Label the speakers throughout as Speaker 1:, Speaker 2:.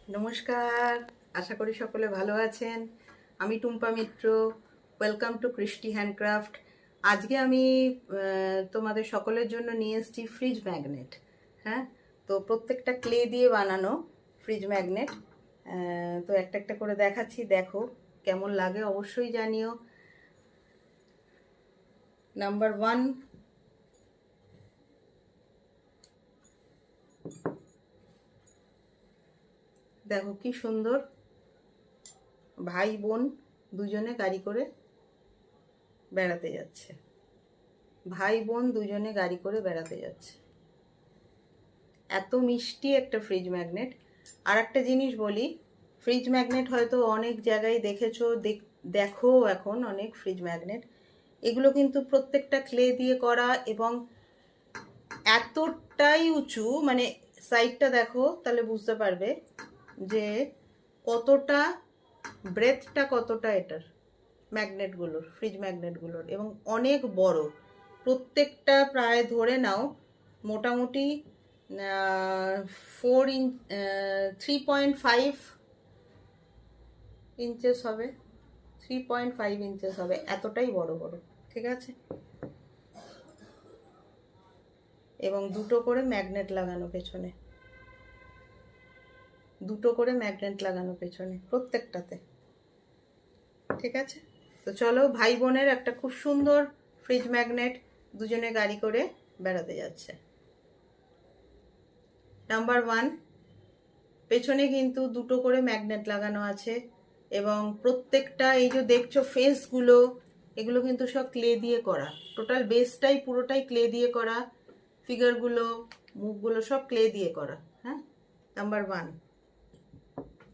Speaker 1: নমস্কার, আশা করি সকলে ভালো আছেন। আমি টুম্পা মিত্র। ওয়েলকাম টু কৃষ্টি হ্যান্ডক্রাফট। আজকে আমি তোমাদের সকলের জন্য নিয়ে এসেছি ফ্রিজ ম্যাগনেট। হ্যাঁ, তো প্রত্যেকটা ক্লে দিয়ে বানানো ফ্রিজ ম্যাগনেট। তো একটা একটা করে দেখাচ্ছি, দেখো কেমন লাগে অবশ্যই জানিও। নাম্বার 1, দেখো কি সুন্দর, ভাই বোন দুজনে গাড়ি করে বেড়াতে যাচ্ছে। ভাই বোন দুজনে গাড়ি করে বেড়াতে যাচ্ছে। এত মিষ্টি একটা ফ্রিজ ম্যাগনেট। আর একটা জিনিস বলি, ফ্রিজ ম্যাগনেট হয়তো অনেক জায়গায় দেখেছো, দেখো এখন অনেক ফ্রিজ ম্যাগনেট। এগুলো কিন্তু প্রত্যেকটা ক্লে দিয়ে করা এবং এতটাই উঁচু, মানে সাইডটা দেখো তাহলে বুঝতে পারবে যে কতটা ব্রেথটা, কতটা এটার ম্যাগনেটগুলোর, ফ্রিজ ম্যাগনেটগুলোর, এবং অনেক বড়। প্রত্যেকটা প্রায় ধরে নাও মোটামুটি 3.5 ইঞ্চেস হবে, 3.5 ইঞ্চেস হবে, এতটাই বড় বড়। ঠিক আছে, এবং দুটো করে ম্যাগনেট লাগানো পেছনে, দুটো করে ম্যাগনেট লাগানো পেছনে প্রত্যেকটাতে। ঠিক আছে, তো চলো, ভাই বোনের একটা খুব সুন্দর ফ্রিজ ম্যাগনেট, দুজনে গাড়ি করে বেড়াতে যাচ্ছে। নাম্বার 1, পেছনে কিন্তু দুটো করে ম্যাগনেট লাগানো আছে এবং প্রত্যেকটা এই যে দেখছো ফেসগুলো, এগুলো কিন্তু সব ক্লে দিয়ে করা। টোটাল বেসটাই পুরোটাই ক্লে দিয়ে করা, ফিগারগুলো, মুখগুলো সব ক্লে দিয়ে করা। হ্যাঁ, নাম্বার 1।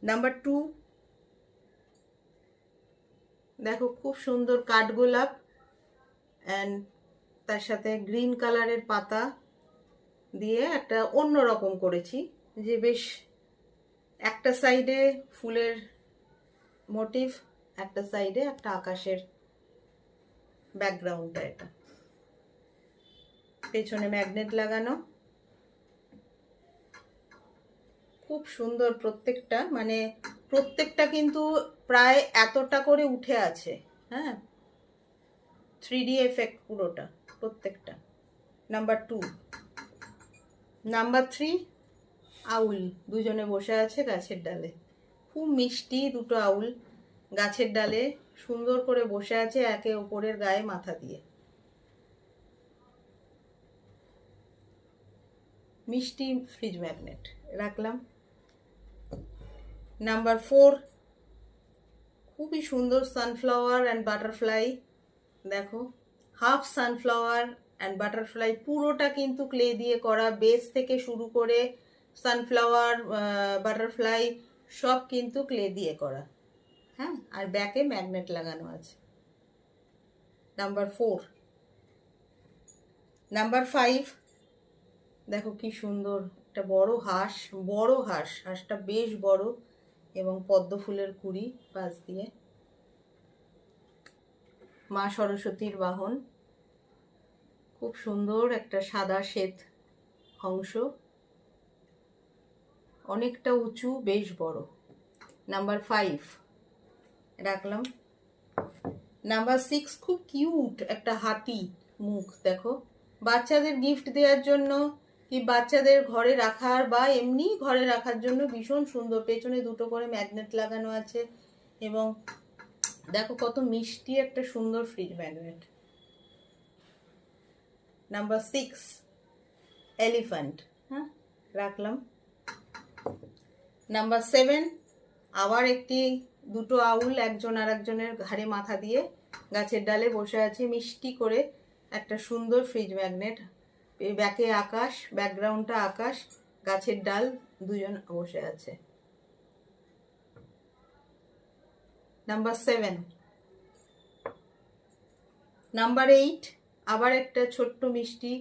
Speaker 1: নাম্বার 2, দেখো খুব সুন্দর কাঠগোলাপ অ্যান্ড তার সাথে গ্রিন কালারের পাতা দিয়ে একটা অন্য রকম করেছি, যে বেশ একটা সাইডে ফুলের মোটিভ, একটা সাইডে একটা আকাশের ব্যাকগ্রাউন্ডটা, এটা পেছনে ম্যাগনেট লাগানো। খুব সুন্দর প্রত্যেকটা, মানে প্রত্যেকটা কিন্তু প্রায় এতটা করে উঠে আছে। হ্যাঁ, 3D এফেক্ট পুরোটা, প্রত্যেকটা। নাম্বার 2। নাম্বার 3, আউল দুজনে বসে আছে গাছের ডালে। খুব মিষ্টি দুটো আউল গাছের ডালে সুন্দর করে বসে আছে, একে অপরের গায়ে মাথা দিয়ে। মিষ্টি ফ্রিজ ম্যাগনেট রাখলাম। নাম্বার 4, খুবই সুন্দর সানফ্লাওয়ার অ্যান্ড বাটারফ্লাই। দেখো, হাফ সানফ্লাওয়ার অ্যান্ড বাটারফ্লাই, পুরোটা কিন্তু ক্লে দিয়ে করা, বেস থেকে শুরু করে সানফ্লাওয়ার, বাটারফ্লাই সব কিন্তু ক্লে দিয়ে করা। হ্যাঁ, আর ব্যাকে ম্যাগনেট লাগানো আছে। নাম্বার 4। নাম্বার 5, দেখো কি সুন্দর একটা বড় হাঁস, বড় হাঁস, হাঁসটা বেশ বড় এবং পদ্ম ফুলের কুঁড়ি পাশ দিয়ে। মা সরস্বতীর বাহন, খুব সুন্দর একটা সাদা শ্বেত হংস, অনেকটা উঁচু, বেশ বড়। নাম্বার 5 রাখলাম। নাম্বার 6, খুব কিউট একটা হাতি মুখ, দেখো বাচ্চাদের গিফট দেওয়ার জন্য কি বাচ্চাদের ঘরে রাখার বা এমনি ঘরে রাখার জন্য ভীষণ সুন্দর। পেছনে দুটো করে ম্যাগনেট লাগানো আছে এবং দেখো কত মিষ্টি একটা সুন্দর ফ্রিজ ম্যাগনেট। Number 6, elephant. হ্যাঁ, রাখলাম। নাম্বার 7, আবার দুটো আউল একজন আর একজনের ঘাড়ে মাথা দিয়ে গাছের ডালে বসে আছে, মিষ্টি করে একটা সুন্দর ফ্রিজ ম্যাগনেট। ব্যাকে আকাশ, ব্যাকগ্রাউন্ডটা আকাশ, গাছের ডাল, দুজন বসে আছে। নাম্বার 7। নাম্বার 8, আবার একটা ছোট্ট মিষ্টি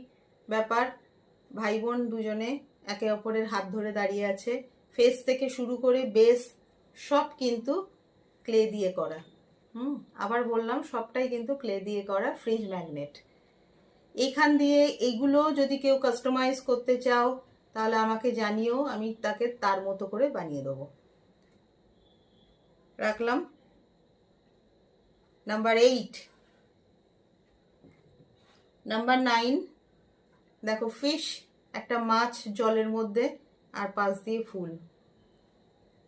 Speaker 1: ব্যাপার, ভাই বোন দুজনে একে অপরের হাত ধরে দাঁড়িয়ে আছে, ফেস থেকে শুরু করে বেস সব কিন্তু ক্লে দিয়ে করা। আবার বললাম, সবটাই কিন্তু ক্লে দিয়ে করা ফ্রিজ ম্যাগনেট। এখান দিয়ে এইগুলো যদি কেউ কাস্টমাইজ করতে চাও, তাহলে আমাকে জানিও, আমি তাকে তার মতো করে বানিয়ে দেবো। রাখলাম। নাম্বার 8। নাম্বার 9, দেখো ফিশ, একটা মাছ জলের মধ্যে আর পাশ দিয়ে ফুল,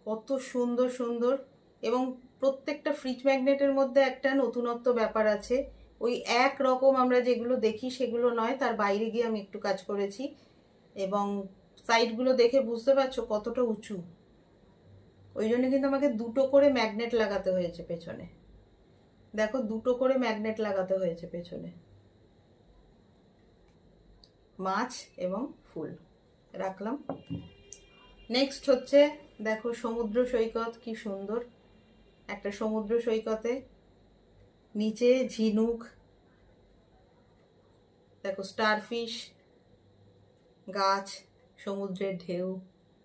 Speaker 1: কত সুন্দর সুন্দর। এবং প্রত্যেকটা ফ্রিজ ম্যাগনেটের মধ্যে একটা নতুনত্ব ব্যাপার আছে। ওই এক রকম আমরা যেগুলো দেখি সেগুলো নয়, তার বাইরে গিয়ে আমি একটু কাজ করেছি। এবং সাইডগুলো দেখে বুঝতে পারছো কতটা উঁচু। ওই জন্য কিন্তু আমাকে দুটো করে ম্যাগনেট লাগাতে হয়েছে পেছনে। দেখো, দুটো করে ম্যাগনেট লাগাতে হয়েছে পেছনে। মাছ এবং ফুল রাখলাম। নেক্সট হচ্ছে, দেখো সমুদ্র সৈকত, কি সুন্দর একটা সমুদ্র সৈকতে নিচে ঝিনুক, দেখো স্টারফিশ, গাছ, সমুদ্রের ঢেউ।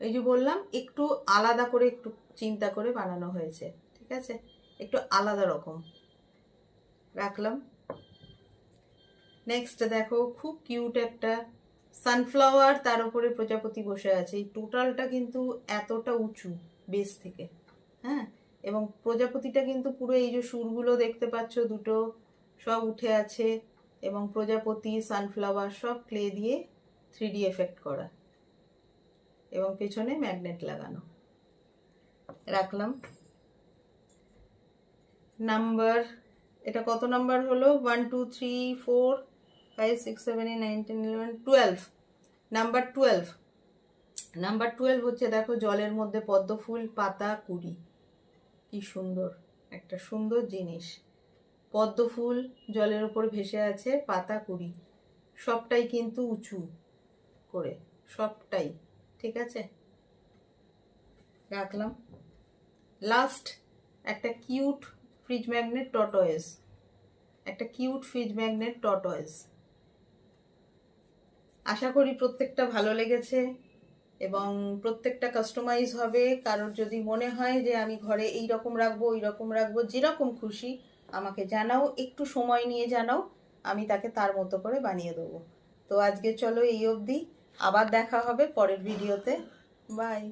Speaker 1: এই যে বললাম একটু আলাদা করে, একটু চিন্তা করে বানানো হয়েছে, ঠিক আছে, একটু আলাদা রকম। রাখলাম। নেক্সট দেখো, খুব কিউট একটা সানফ্লাওয়ার, তার উপরে প্রজাপতি বসে আছে। এই টোটালটা কিন্তু এতটা উঁচু বেস থেকে, হ্যাঁ। এবং প্রজাপতিটা কিন্তু পুরো এই যে সুরগুলো দেখতে পাচ্ছ দুটো, সব উঠে আছে। এবং প্রজাপতি, সানফ্লাওয়ার সব ক্লে দিয়ে 3D এফেক্ট করা, এবং পেছনে ম্যাগনেট লাগানো। রাখলাম। নাম্বার, এটা কত নাম্বার হলো? 1 2 3 4 5 6 7 8 9 10 11 12। নাম্বার 12। নাম্বার 12 হচ্ছে, দেখো জলের মধ্যে পদ্ম ফুল, পাতা কুড়ি, কি সুন্দর একটা সুন্দর জিনিস। পদ্ম ফুল জলের উপর ভেসে আছে, পাতা কুড়ি, সবটাই কিন্তু উঁচু করে, সবটাই, ঠিক আছে। রাখলাম। লাস্ট, একটা কিউট ফ্রিজ ম্যাগনেট টর্টয়েস, একটা কিউট ফ্রিজ ম্যাগনেট টর্টয়েস। আশা করি প্রত্যেকটা ভালো লেগেছে এবং প্রত্যেকটা কাস্টমাইজ হবে। কারোর যদি মনে হয় যে আমি ঘরে এই রকম রাখবো, ওই রকম রাখবো, যেরকম খুশি আমাকে জানাও, একটু সময় নিয়ে জানাও, আমি তাকে তার মতো করে বানিয়ে দেবো। তো আজকে চলো এই অবধি, আবার দেখা হবে পরের ভিডিওতে। বাই।